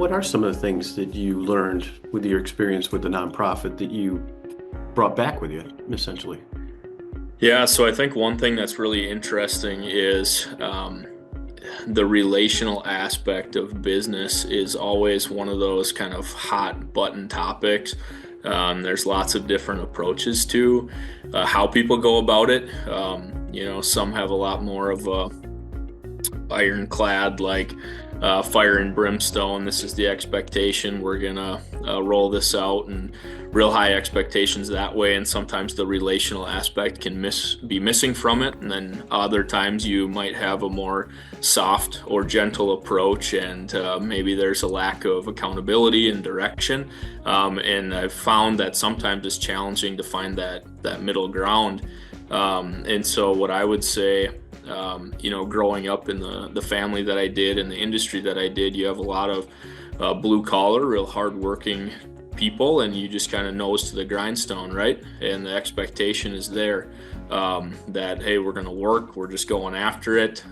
What are some of the things that you learned with your experience with the nonprofit that you brought back with you, essentially? Yeah, so I think one thing that's really interesting is the relational aspect of business is always one of those kind of hot button topics. There's lots of different approaches to how people go about it. Some have a lot more of a ironclad, like fire and brimstone. This is the expectation. We're gonna roll this out, and real high expectations that way. And sometimes the relational aspect can be missing from it. And then other times you might have a more soft or gentle approach, and maybe there's a lack of accountability and direction. And I've found that sometimes it's challenging to find that middle ground. And so what I would say, growing up in the family that I did and the industry that I did, you have a lot of blue collar, real hardworking people, and you just kind of nose to the grindstone, right? And the expectation is there that, hey, we're going to work, we're just going after it.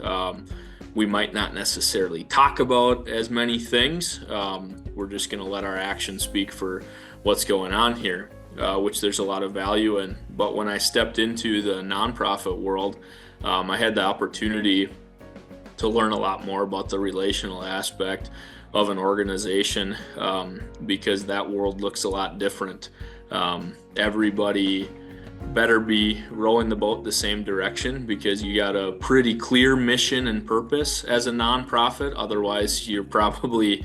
We might not necessarily talk about as many things. We're just going to let our actions speak for what's going on here, which there's a lot of value in. But when I stepped into the nonprofit world, I had the opportunity to learn a lot more about the relational aspect of an organization, because that world looks a lot different. Everybody better be rowing the boat the same direction, because you got a pretty clear mission and purpose as a nonprofit. Otherwise, you're probably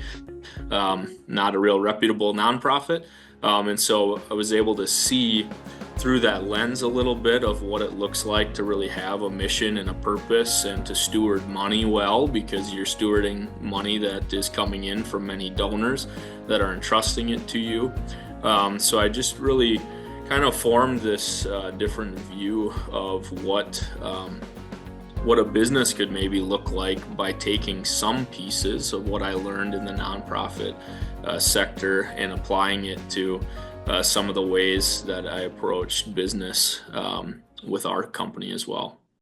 not a real reputable nonprofit. And so I was able to see through that lens a little bit of what it looks like to really have a mission and a purpose, and to steward money well, because you're stewarding money that is coming in from many donors that are entrusting it to you. So I just really kind of formed this different view of what a business could maybe look like by taking some pieces of what I learned in the nonprofit sector and applying it to some of the ways that I approached business with our company as well.